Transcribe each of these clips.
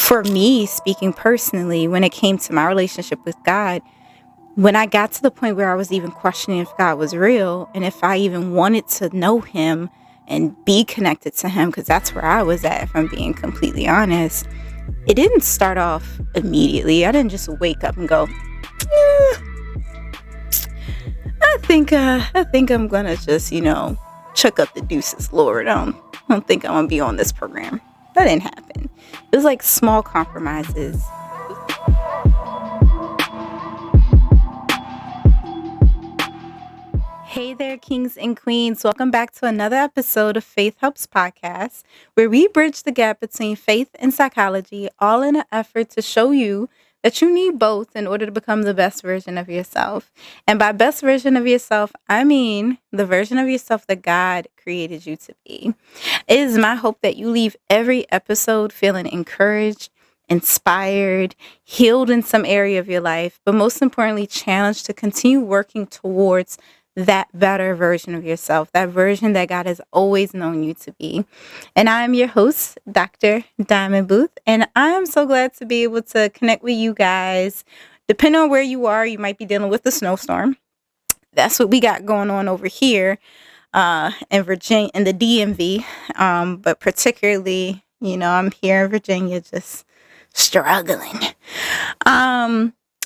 for me, speaking personally, when it came to my relationship with God, when I got to the point where I was even questioning if God was real and if I even wanted to know him and be connected to him, because that's where I was at, if I'm being completely honest, it didn't start off immediately. I didn't just wake up and go, I think I'm gonna just, chuck up the deuces, Lord. I don't think I'm gonna be on this program. That didn't happen. It was like small compromises. Hey there, kings and queens. Welcome back to another episode of Faith Helps Podcast, where we bridge the gap between faith and psychology, all in an effort to show you that you need both in order to become the best version of yourself. And by best version of yourself, I mean the version of yourself that God created you to be. It is my hope that you leave every episode feeling encouraged, inspired, healed in some area of your life, but most importantly, challenged to continue working towards that better version of yourself, that version that God has always known you to be. And I am your host, Dr. Diamond Booth, and I am so glad to be able to connect with you guys. Depending on where you are, you might be dealing with a snowstorm. That's what we got going on over here in Virginia, in the DMV, but particularly, I'm here in Virginia just struggling.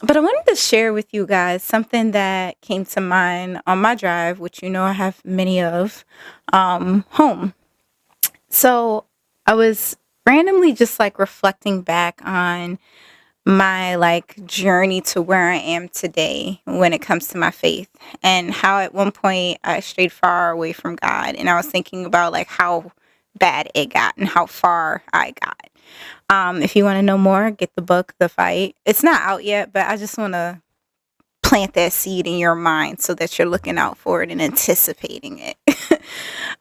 But I wanted to share with you guys something that came to mind on my drive, which I have many of, home. So I was randomly just reflecting back on my journey to where I am today when it comes to my faith, and how at one point I strayed far away from God, and I was thinking about how bad it got and how far I got. If you want to know more, get the book, The Fight. It's not out yet, but I just want to plant that seed in your mind so that you're looking out for it and anticipating it.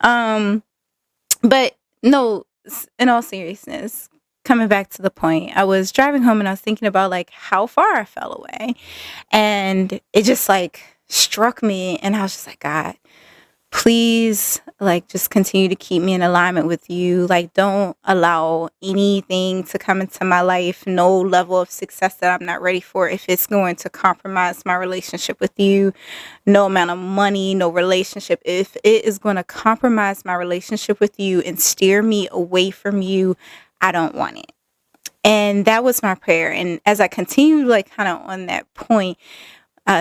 But no, in all seriousness, coming back to the point, I was driving home and I was thinking about how far I fell away, and it just struck me, and I was just God, please, just continue to keep me in alignment with you. Don't allow anything to come into my life, no level of success that I'm not ready for, if it's going to compromise my relationship with you. No amount of money, no relationship, if it is going to compromise my relationship with you and steer me away from you, I don't want it. And that was my prayer. And as I continued kind of on that point,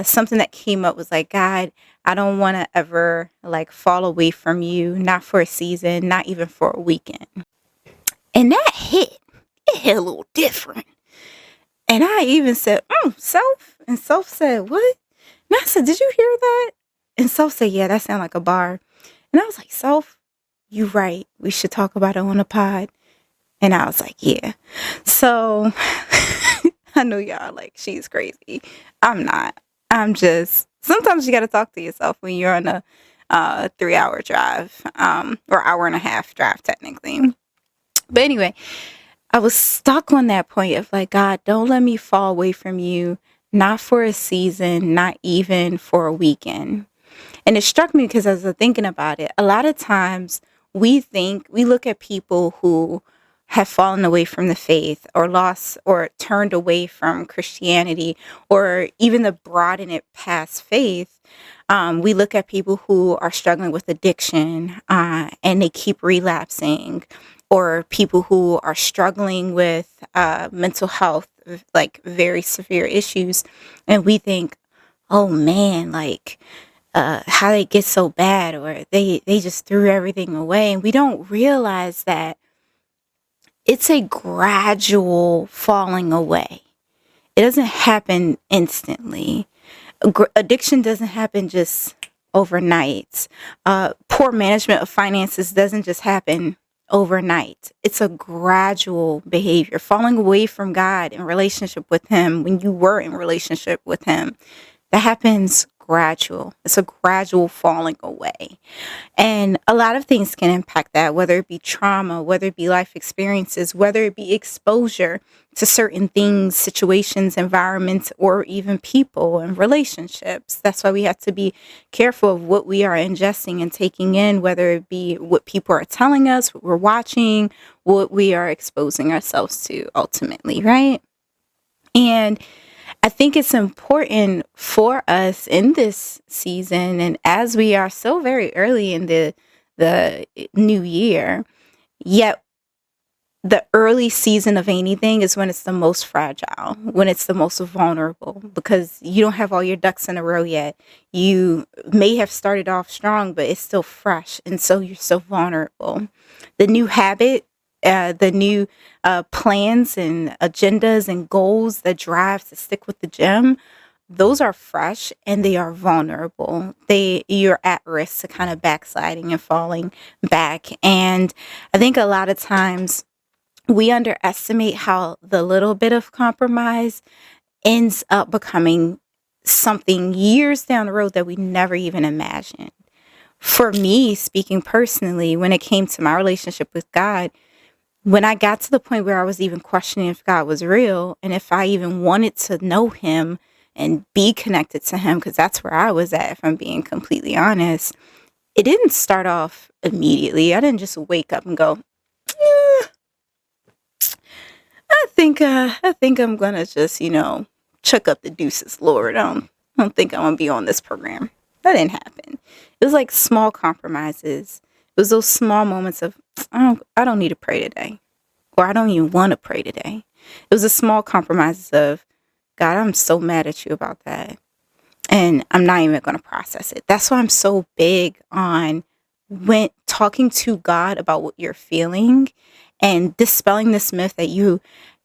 something that came up was God, I don't want to ever fall away from you, not for a season, not even for a weekend. And that hit a little different. And I even said, self. And self said, what? And I said, did you hear that? And self said, yeah, that sounded like a bar. And I was like, self, you right. We should talk about it on the pod. And I was like, yeah. So I know y'all she's crazy. I'm not. I'm just, sometimes you got to talk to yourself when you're on a 3-hour drive, or hour and a half drive technically. But anyway, I was stuck on that point of God, don't let me fall away from you, not for a season, not even for a weekend. And it struck me because as I was thinking about it, a lot of times we look at people who have fallen away from the faith, or lost or turned away from Christianity, or even to broaden it past faith. We look at people who are struggling with addiction, and they keep relapsing, or people who are struggling with mental health, very severe issues. And we think, oh man, how they get so bad, or they just threw everything away. And we don't realize that it's a gradual falling away. It doesn't happen instantly. Addiction doesn't happen just overnight. Poor management of finances doesn't just happen overnight. It's a gradual behavior. Falling away from God in relationship with him, when you were in relationship with him, that happens gradual. It's a gradual falling away. And a lot of things can impact that, whether it be trauma, whether it be life experiences, whether it be exposure to certain things, situations, environments, or even people and relationships. That's why we have to be careful of what we are ingesting and taking in, whether it be what people are telling us, what we're watching, what we are exposing ourselves to ultimately, right? And I think it's important for us in this season, and as we are so very early in the new year, yet the early season of anything is when it's the most fragile, when it's the most vulnerable, because you don't have all your ducks in a row yet. You may have started off strong, but it's still fresh, and so you're so vulnerable. The new habit, the new plans and agendas and goals that drive to stick with the gym, those are fresh and they are vulnerable. You're at risk to kind of backsliding and falling back. And I think a lot of times we underestimate how the little bit of compromise ends up becoming something years down the road that we never even imagined. For me, speaking personally, when it came to my relationship with God, when I got to the point where I was even questioning if God was real and if I even wanted to know him and be connected to him, because that's where I was at, if I'm being completely honest, it didn't start off immediately. I didn't just wake up and go, I think I'm gonna just, chuck up the deuces, Lord. I don't think I'm gonna be on this program. That didn't happen. It was like small compromises. It was those small moments of, I don't need to pray today, or I don't even want to pray today. It was the small compromises of, God, I'm so mad at you about that, and I'm not even going to process it. That's why I'm so big on when talking to God about what you're feeling and dispelling this myth that you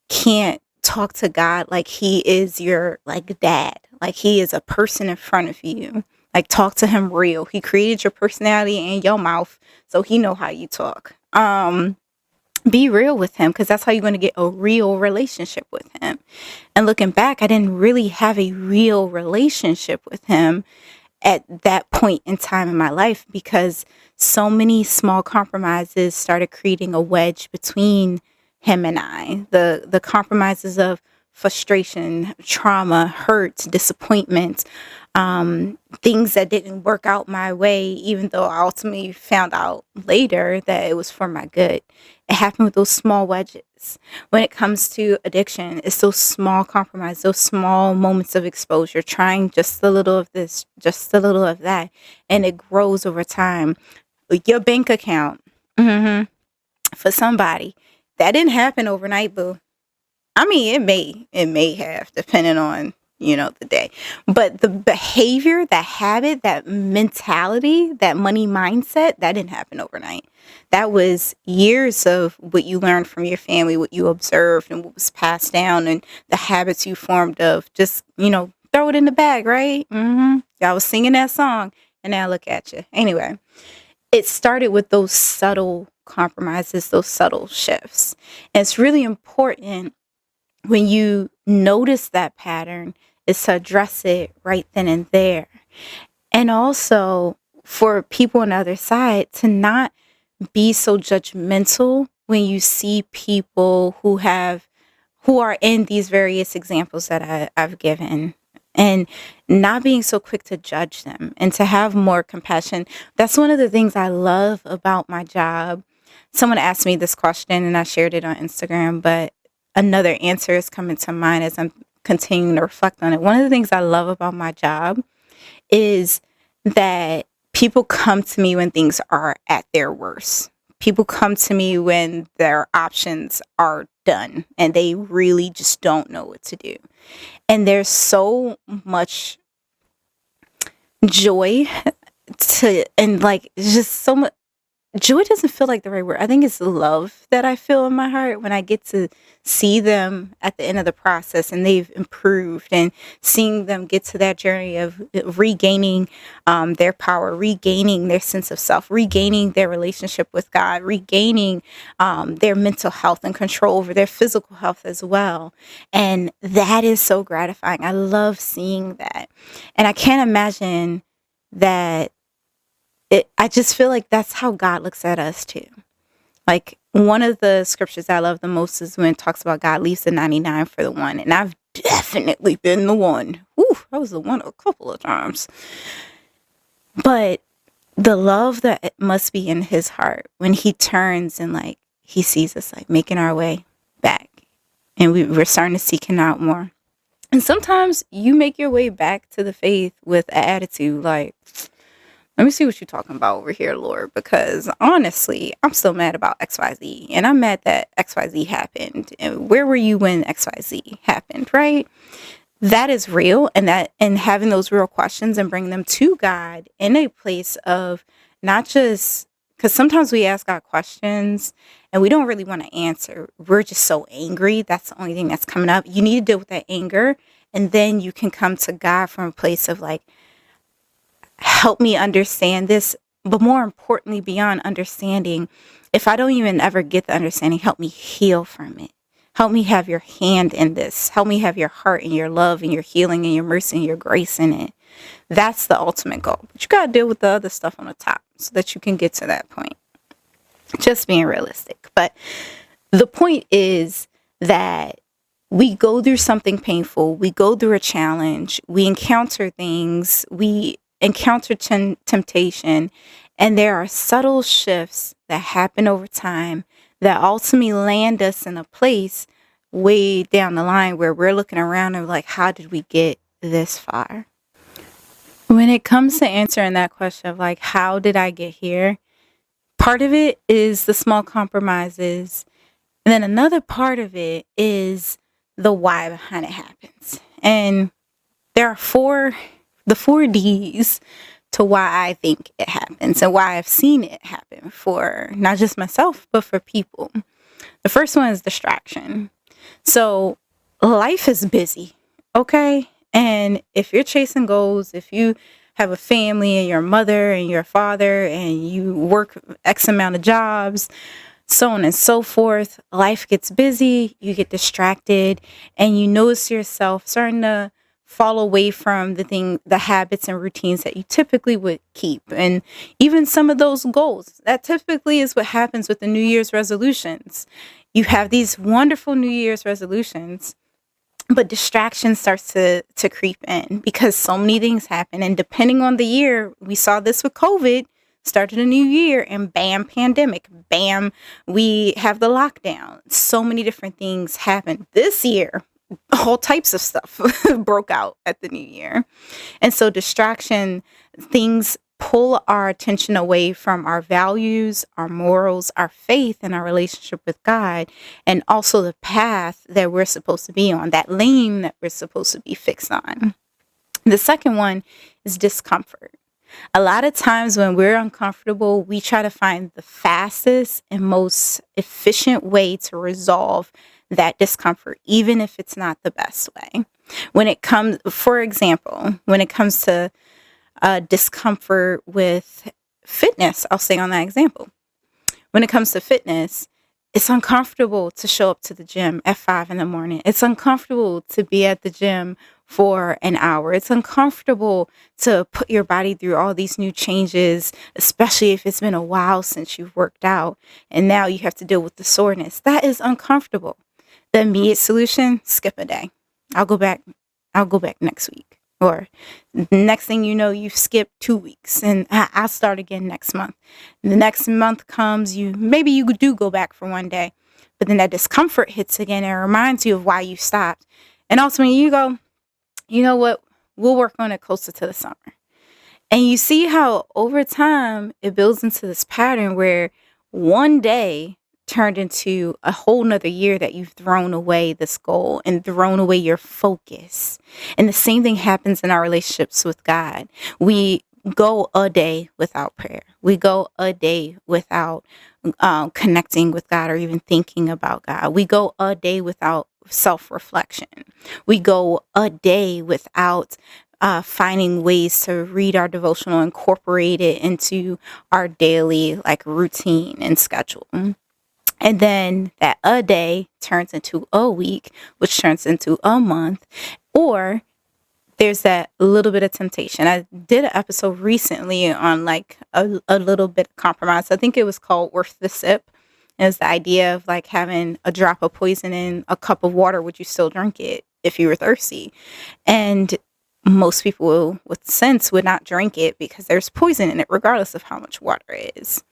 can't talk to God like he is your like dad, like he is a person in front of you. Like, talk to him real. He created your personality and your mouth, so he know how you talk. Be real with him, because that's how you're going to get a real relationship with him. And looking back, I didn't really have a real relationship with him at that point in time in my life, because so many small compromises started creating a wedge between him and I. The compromises of frustration, trauma, hurt, disappointment, things that didn't work out my way, even though I ultimately found out later that it was for my good. It happened with those small wedges. When it comes to addiction, it's those small compromises, those small moments of exposure, trying just a little of this, just a little of that, and it grows over time. Your bank account, for somebody, that didn't happen overnight, boo. I mean, it may have, depending on, the day. But the behavior, that habit, that mentality, that money mindset, that didn't happen overnight. That was years of what you learned from your family, what you observed, and what was passed down, and the habits you formed of just, throw it in the bag, right? I was singing that song, and now look at you. Anyway, it started with those subtle compromises, those subtle shifts. And it's really important when you notice that pattern is to address it right then and there. And also for people on the other side to not be so judgmental when you see people who are in these various examples that I've given, and not being so quick to judge them and to have more compassion. That's one of the things I love about my job. Someone asked me this question and I shared it on Instagram, but another answer is coming to mind as I'm continuing to reflect on it. One of the things I love about my job is that people come to me when things are at their worst. People come to me when their options are done and they really just don't know what to do. And there's so much joy and like just so much joy doesn't feel like the right word. I think it's the love that I feel in my heart when I get to see them at the end of the process and they've improved, and seeing them get to that journey of regaining their power, regaining their sense of self, regaining their relationship with God, regaining their mental health and control over their physical health as well. And that is so gratifying. I love seeing that. And I can't imagine that I just feel like that's how God looks at us too. Like, one of the scriptures I love the most is when it talks about God leaves the 99 for the one. And I've definitely been the one. Whew, I was the one a couple of times. But the love that it must be in his heart when he turns and like he sees us like making our way back. And we're starting to seek him out more. And sometimes you make your way back to the faith with an attitude like, let me see what you're talking about over here, Lord, because honestly, I'm still mad about XYZ, and I'm mad that XYZ happened. And where were you when XYZ happened, right? That is real, and having those real questions and bring them to God in a place of not just, because sometimes we ask God questions and we don't really want to answer. We're just so angry. That's the only thing that's coming up. You need to deal with that anger, and then you can come to God from a place of like, help me understand this, but more importantly, beyond understanding, if I don't even ever get the understanding, help me heal from it. Help me have your hand in this. Help me have your heart and your love and your healing and your mercy and your grace in it. That's the ultimate goal. But you got to deal with the other stuff on the top so that you can get to that point. Just being realistic. But the point is that we go through something painful. We go through a challenge. We encounter things. We encounter temptation, and there are subtle shifts that happen over time that ultimately land us in a place way down the line where we're looking around and like, how did we get this far? When it comes to answering that question of like, how did I get here? Part of it is the small compromises. And then another part of it is the why behind it happens. And there are the 4 Ds to why I think it happens and why I've seen it happen for not just myself, but for people. The first one is distraction. So life is busy, okay? And if you're chasing goals, if you have a family and your mother and your father and you work X amount of jobs, so on and so forth, life gets busy, you get distracted, and you notice yourself starting to fall away from the habits and routines that you typically would keep. And even some of those goals, that typically is what happens with the New Year's resolutions. You have these wonderful New Year's resolutions, but distraction starts to creep in because so many things happen. And depending on the year, we saw this with COVID, started a new year and bam, pandemic, bam, we have the lockdown. So many different things happen this year. All types of stuff broke out at the new year. And so distraction, things pull our attention away from our values, our morals, our faith, and our relationship with God, and also the path that we're supposed to be on, that lane that we're supposed to be fixed on. The second one is discomfort. A lot of times when we're uncomfortable, we try to find the fastest and most efficient way to resolve that discomfort, even if it's not the best way. When it comes, for example, when it comes to discomfort with fitness, I'll say on that example. When it comes to fitness, it's uncomfortable to show up to the gym at 5 a.m. It's uncomfortable to be at the gym for an hour. It's uncomfortable to put your body through all these new changes, especially if it's been a while since you've worked out and now you have to deal with the soreness. That is uncomfortable. The immediate solution, skip a day. I'll go back next week. Or next thing you know, you've skipped 2 weeks and I'll start again next month. And the next month comes, maybe you do go back for one day, but then that discomfort hits again and reminds you of why you stopped. And ultimately you go, you know what, we'll work on it closer to the summer. And you see how over time it builds into this pattern where one day turned into a whole nother year that you've thrown away this goal and thrown away your focus. And the same thing happens in our relationships with God. We go a day without prayer. We go a day without connecting with God or even thinking about God. We go a day without self-reflection. We go a day without finding ways to read our devotional, incorporate it into our daily like routine and schedule. And then that a day turns into a week, which turns into a month, or there's that little bit of temptation. I did an episode recently on like a little bit of compromise. I think it was called Worth the Sip. It was the idea of like having a drop of poison in a cup of water. Would you still drink it if you were thirsty? And most people with sense would not drink it because there's poison in it, regardless of how much water it is.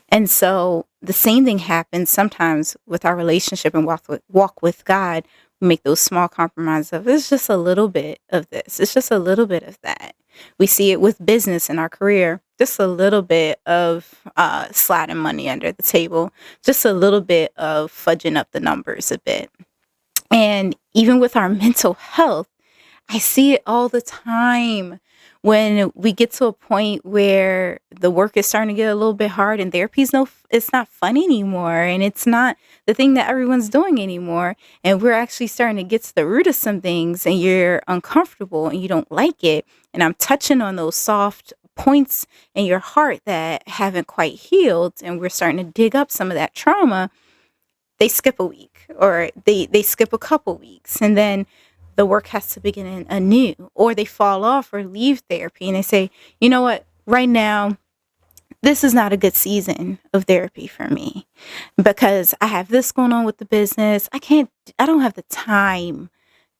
And so the same thing happens sometimes with our relationship and walk with God. We make those small compromises of it's just a little bit of this. It's just a little bit of that. We see it with business in our career, just a little bit of sliding money under the table, just a little bit of fudging up the numbers a bit. And even with our mental health, I see it all the time when we get to a point where the work is starting to get a little bit hard and therapy's it's not fun anymore and it's not the thing that everyone's doing anymore. And we're actually starting to get to the root of some things and you're uncomfortable and you don't like it. And I'm touching on those soft points in your heart that haven't quite healed. And we're starting to dig up some of that trauma. They skip a week or they skip a couple weeks and then the work has to begin anew, or they fall off or leave therapy and they say, you know what, right now, this is not a good season of therapy for me because I have this going on with the business. I don't have the time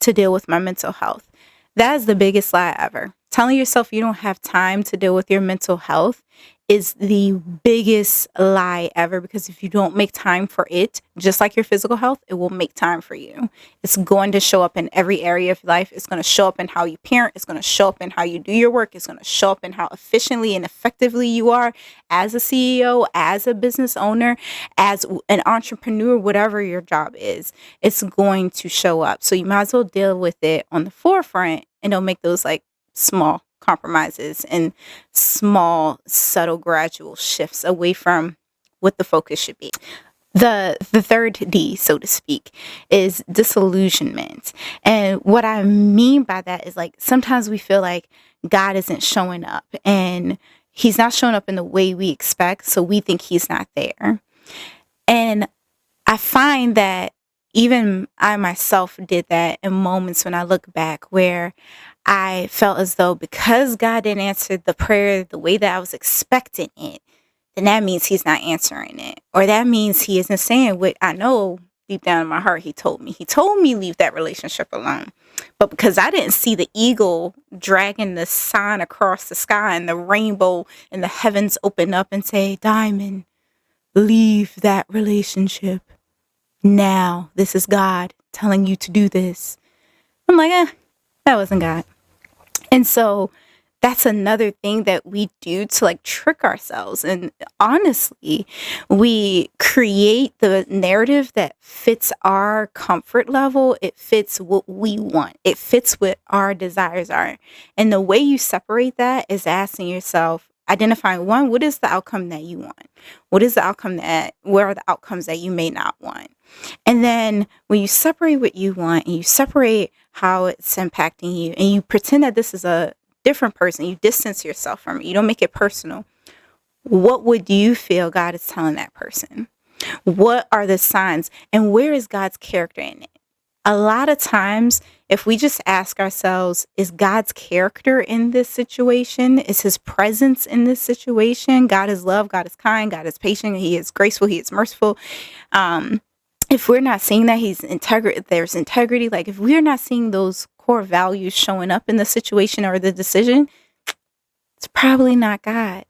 to deal with my mental health. That is the biggest lie ever. Telling yourself you don't have time to deal with your mental health is the biggest lie ever, because if you don't make time for it, just like your physical health, it will make time for you. It's going to show up in every area of life. It's going to show up in how you parent. It's going to show up in how you do your work. It's going to show up in how efficiently and effectively you are as a CEO, as a business owner, as an entrepreneur, whatever your job is. It's going to show up. So you might as well deal with it on the forefront and don't make those like small compromises and small, subtle, gradual shifts away from what the focus should be. The third D, so to speak, is disillusionment. And what I mean by that is like sometimes we feel like God isn't showing up and he's not showing up in the way we expect, so we think he's not there. And I find that even I myself did that in moments when I look back where I felt as though because God didn't answer the prayer the way that I was expecting it, then that means he's not answering it. Or that means he isn't saying what I know deep down in my heart he told me. He told me leave that relationship alone. But because I didn't see the eagle dragging the sign across the sky and the rainbow and the heavens open up and say, Diamond, leave that relationship. Now, this is God telling you to do this. I'm like, that wasn't God. And so that's another thing that we do to like trick ourselves. And honestly, we create the narrative that fits our comfort level. It fits what we want. It fits what our desires are. And the way you separate that is asking yourself, identifying one, what is the outcome that you want? What are the outcomes that you may not want? And then when you separate what you want and you separate how it's impacting you and you pretend that this is a different person, you distance yourself from it, you don't make it personal. What would you feel God is telling that person? What are the signs and where is God's character in it? A lot of times, if we just ask ourselves, is God's character in this situation? Is his presence in this situation? God is love, God is kind, God is patient, he is graceful, he is merciful. If we're not seeing that there's integrity, like if we're not seeing those core values showing up in the situation or the decision, it's probably not God.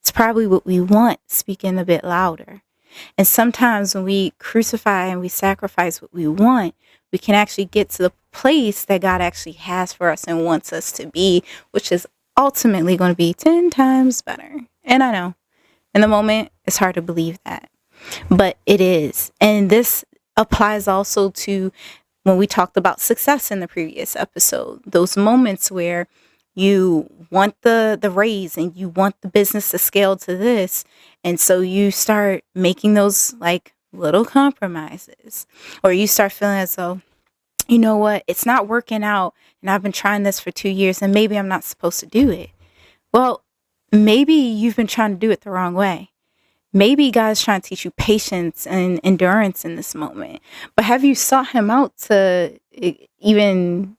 It's probably what we want speaking a bit louder. And sometimes when we crucify and we sacrifice what we want, we can actually get to the place that God actually has for us and wants us to be, which is ultimately going to be 10 times better. And I know in the moment, it's hard to believe that, but it is. And this applies also to when we talked about success in the previous episode, those moments where You want the raise and you want the business to scale to this. And so you start making those like little compromises, or you start feeling as though, you know what, it's not working out and I've been trying this for 2 years and maybe I'm not supposed to do it. Well, maybe you've been trying to do it the wrong way. Maybe God's trying to teach you patience and endurance in this moment. But have you sought him out to even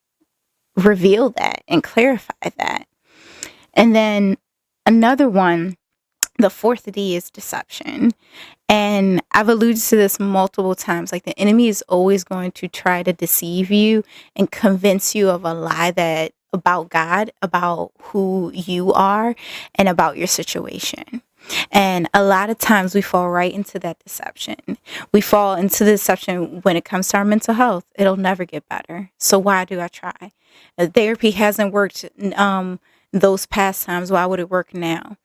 reveal that and clarify that? And then another one, the fourth D, is deception. And I've alluded to this multiple times. Like, the enemy is always going to try to deceive you and convince you of a lie that about God, about who you are, and about your situation. And a lot of times we fall right into that deception. We fall into the deception when it comes to our mental health. It'll never get better. So why do I try? Therapy hasn't worked those past times. Why would it work now?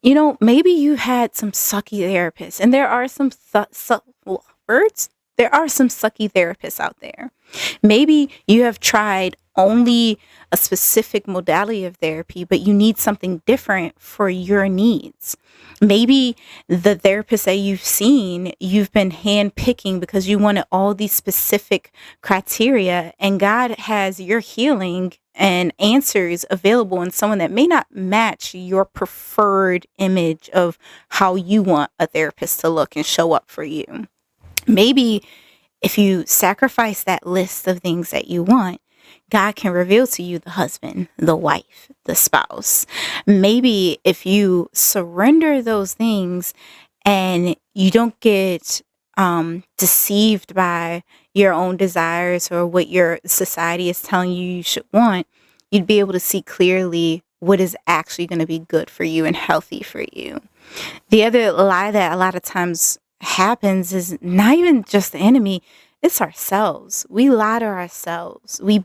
You know, maybe you had some sucky therapists, and there are some there are some sucky therapists out there. Maybe you have tried only a specific modality of therapy, but you need something different for your needs. Maybe the therapist that you've seen, you've been handpicking because you wanted all these specific criteria, and God has your healing and answers available in someone that may not match your preferred image of how you want a therapist to look and show up for you. Maybe if you sacrifice that list of things that you want, God can reveal to you the husband, the wife, the spouse. Maybe if you surrender those things and you don't get deceived by your own desires or what your society is telling you should want, you'd be able to see clearly what is actually going to be good for you and healthy for you. The other lie that a lot of times happens is not even just the enemy, it's ourselves. We lie to ourselves. We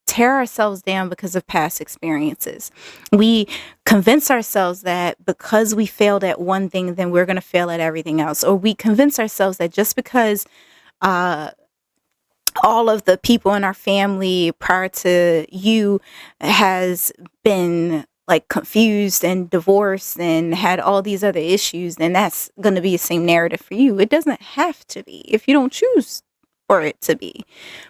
tear ourselves down because of past experiences. We convince ourselves that because we failed at one thing, then we're going to fail at everything else. Or we convince ourselves that just because all of the people in our family prior to you has been like confused and divorced and had all these other issues, then that's going to be the same narrative for you. It doesn't have to be if you don't choose for it to be.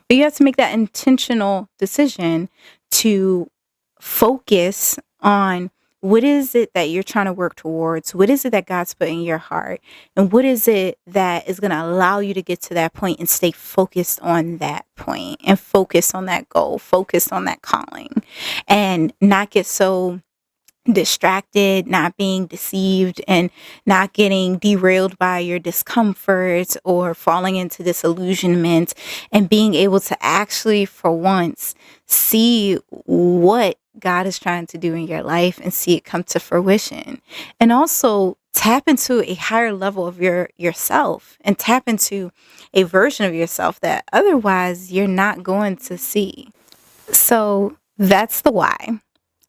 But you have to make that intentional decision to focus on what is it that you're trying to work towards? What is it that God's put in your heart? And what is it that is going to allow you to get to that point and stay focused on that point and focus on that goal, focus on that calling, and not get so distracted, not being deceived, and not getting derailed by your discomfort or falling into disillusionment, and being able to actually for once see what God is trying to do in your life and see it come to fruition. And also tap into a higher level of yourself and tap into a version of yourself that otherwise you're not going to see. So that's the why.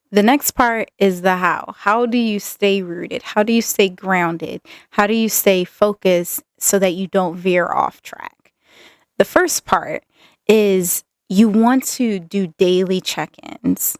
The next part is the how. How do you stay rooted? How do you stay grounded? How do you stay focused so that you don't veer off track? The first part is you want to do daily check-ins.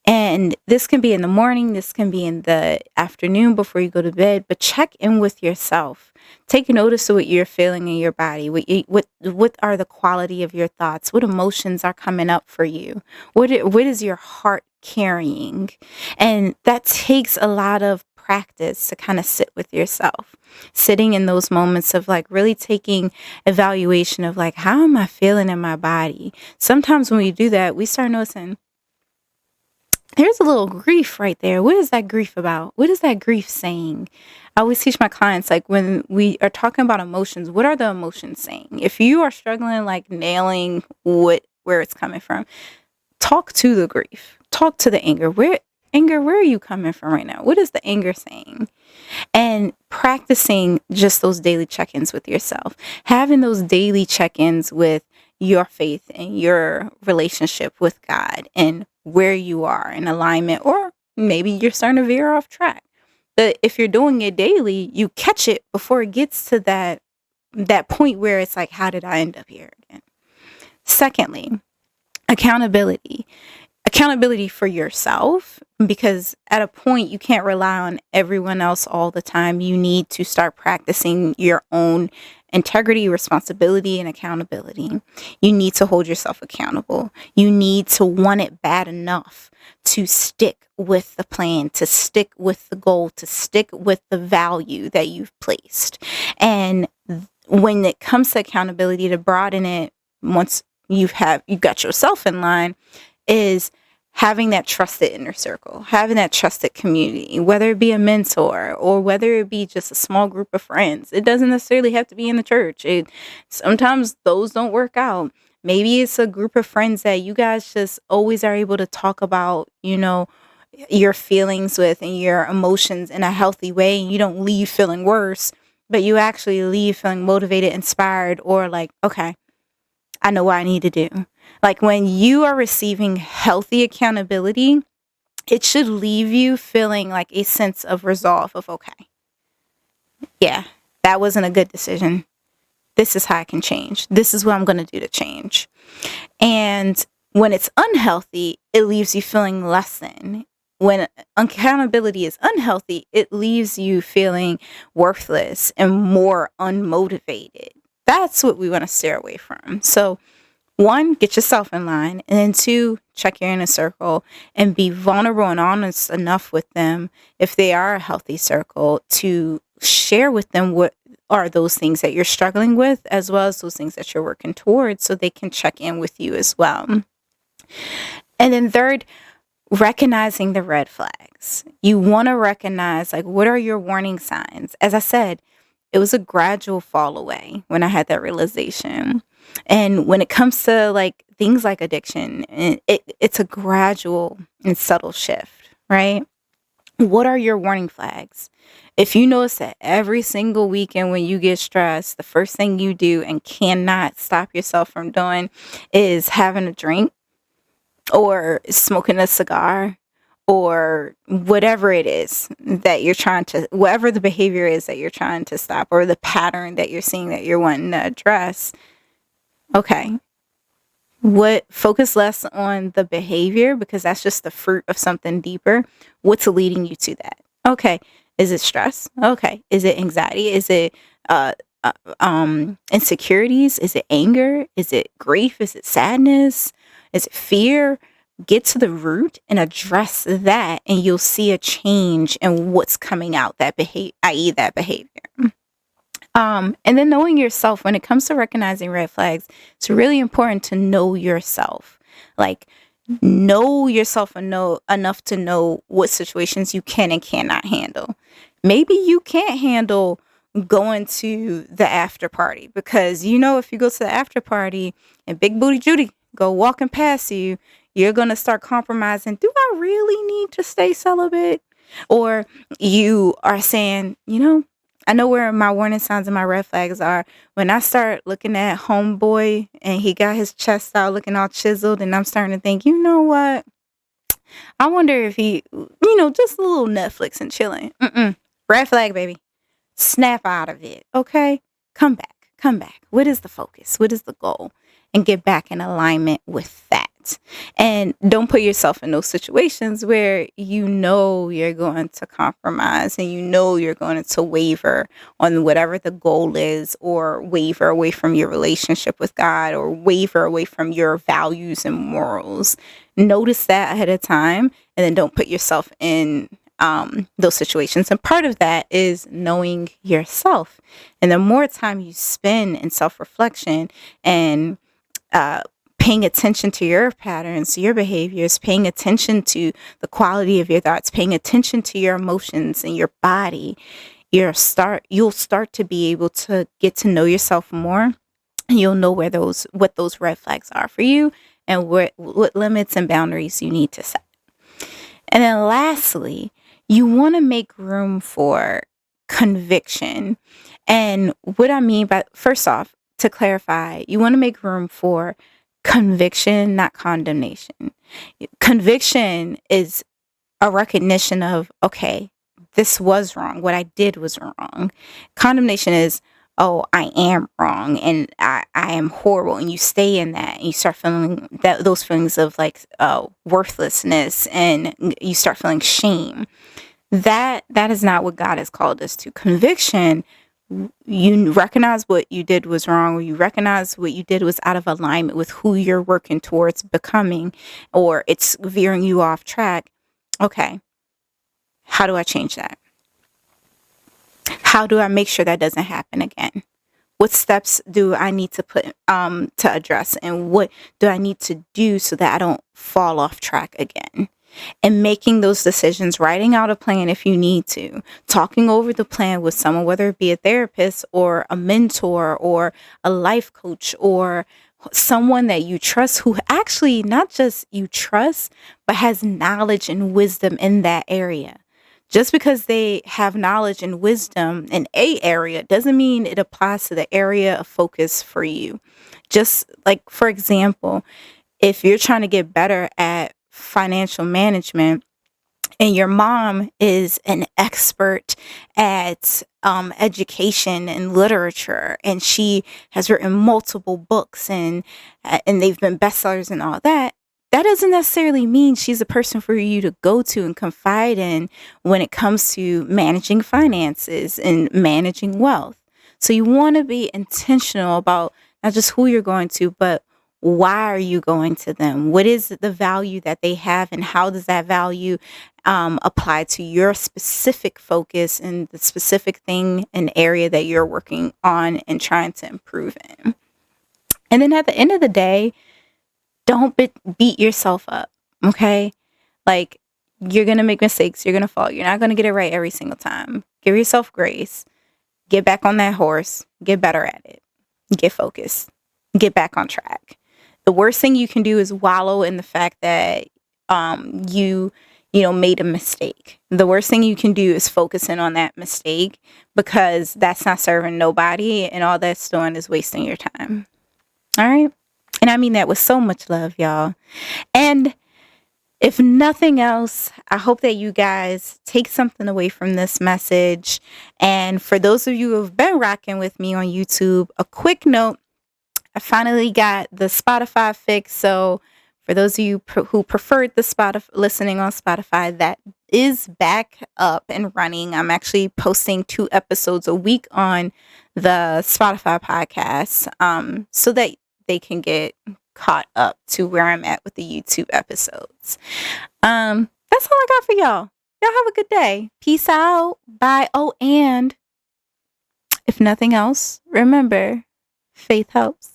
And this can be in the morning, this can be in the afternoon before you go to bed, but check in with yourself. Take notice of what you're feeling in your body. What are the quality of your thoughts? What emotions are coming up for you? What is your heart carrying? And that takes a lot of practice to kind of sit with yourself. Sitting in those moments of like really taking evaluation of like, how am I feeling in my body? Sometimes when we do that, we start noticing, there's a little grief right there. What is that grief about? What is that grief saying? I always teach my clients, like when we are talking about emotions, what are the emotions saying? If you are struggling, like nailing where it's coming from, talk to the grief, talk to the anger. Where are you coming from right now? What is the anger saying? And practicing just those daily check-ins with yourself, having those daily check-ins with your faith and your relationship with God and where you are in alignment, or maybe you're starting to veer off track. But if you're doing it daily, you catch it before it gets to that point where it's like, how did I end up here again? Secondly, accountability. accountability for yourself, because at a point you can't rely on everyone else all the time. You need to start practicing your own integrity, responsibility, and accountability. You need to hold yourself accountable. You need to want it bad enough to stick with the plan, to stick with the goal, to stick with the value that you've placed. And when it comes to accountability, to broaden it, once you've got yourself in line, is having that trusted inner circle, having that trusted community, whether it be a mentor or whether it be just a small group of friends. It doesn't necessarily have to be in the church. Sometimes those don't work out. Maybe it's a group of friends that you guys just always are able to talk about, your feelings with and your emotions in a healthy way, and you don't leave feeling worse, but you actually leave feeling motivated, inspired, or like, okay, I know what I need to do. Like, when you are receiving healthy accountability, it should leave you feeling like a sense of resolve of, okay, yeah, that wasn't a good decision. This is how I can change. This is what I'm going to do to change. And when it's unhealthy, it leaves you feeling less than. When accountability is unhealthy, it leaves you feeling worthless and more unmotivated. That's what we want to steer away from. So, 1, get yourself in line. And then 2, check your inner circle and be vulnerable and honest enough with them, if they are a healthy circle, to share with them what are those things that you're struggling with, as well as those things that you're working towards, so they can check in with you as well. And then 3rd, recognizing the red flags. You want to recognize, like, what are your warning signs? As I said, it was a gradual fall away when I had that realization. And when it comes to like things like addiction, it's a gradual and subtle shift, right? What are your warning flags? If you notice that every single weekend when you get stressed, the first thing you do and cannot stop yourself from doing is having a drink or smoking a cigar, or whatever it is that you're whatever the behavior is that you're trying to stop, or the pattern that you're seeing that you're wanting to address. Okay. Focus less on the behavior, because that's just the fruit of something deeper. What's leading you to that? Okay. Is it stress? Okay. Is it anxiety? Is it insecurities? Is it anger? Is it grief? Is it sadness? Is it fear? Get to the root and address that, and you'll see a change in what's coming out, i.e. that behavior. And then knowing yourself. When it comes to recognizing red flags, it's really important to know yourself. Like, know yourself enough to know what situations you can and cannot handle. Maybe you can't handle going to the after party, because if you go to the after party and Big Booty Judy go walking past you, you're going to start compromising. Do I really need to stay celibate? Or you are saying, I know where my warning signs and my red flags are. When I start looking at homeboy and he got his chest out looking all chiseled, and I'm starting to think, you know what? I wonder if he, just a little Netflix and chilling. Red flag, baby. Snap out of it. Okay? Come back. What is the focus? What is the goal? And get back in alignment with that. And don't put yourself in those situations where you're going to compromise, and you're going to waver on whatever the goal is, or waver away from your relationship with God, or waver away from your values and morals. Notice that ahead of time, and then don't put yourself in those situations. And part of that is knowing yourself. And the more time you spend in self-reflection and paying attention to your patterns, your behaviors, paying attention to the quality of your thoughts, paying attention to your emotions and your body, you'll start to be able to get to know yourself more. And you'll know what those red flags are for you, and what limits and boundaries you need to set. And then lastly, you want to make room for conviction. And what I mean by, first off, to clarify, you want to make room for conviction, not condemnation. Conviction is a recognition of, okay, this was wrong. What I did was wrong. Condemnation is, oh, I am wrong and I am horrible, and you stay in that and you start feeling those feelings of like worthlessness, and you start feeling shame. That is not what God has called us to. Conviction, you recognize what you did was wrong, or you recognize what you did was out of alignment with who you're working towards becoming, or it's veering you off track. Okay, how do I change that? How do I make sure that doesn't happen again? What steps do I need to put to address, and what do I need to do so that I don't fall off track again? And making those decisions, writing out a plan if you need to, talking over the plan with someone, whether it be a therapist or a mentor or a life coach or someone that you trust, who actually not just you trust, but has knowledge and wisdom in that area. Just because they have knowledge and wisdom in a area doesn't mean it applies to the area of focus for you. Just like, for example, if you're trying to get better at financial management and your mom is an expert at education and literature, and she has written multiple books, and they've been bestsellers and all that, that doesn't necessarily mean she's a person for you to go to and confide in when it comes to managing finances and managing wealth. So you want to be intentional about not just who you're going to, but why are you going to them? What is the value that they have, and how does that value apply to your specific focus and the specific thing and area that you're working on and trying to improve in? And then at the end of the day, don't beat yourself up, okay? Like, you're going to make mistakes. You're going to fall. You're not going to get it right every single time. Give yourself grace. Get back on that horse. Get better at it. Get focused. Get back on track. The worst thing you can do is wallow in the fact that you made a mistake. The worst thing you can do is focus in on that mistake, because that's not serving nobody, and all that's doing is wasting your time. All right? And I mean that with so much love, y'all. And if nothing else, I hope that you guys take something away from this message. And for those of you who have been rocking with me on YouTube, a quick note: I finally got the Spotify fix. So for those of you who preferred the listening on Spotify, that is back up and running. I'm actually posting 2 episodes a week on the Spotify podcast, so that they can get caught up to where I'm at with the YouTube episodes. That's all I got for y'all. Y'all have a good day. Peace out. Bye. Oh, and if nothing else, remember, faith helps.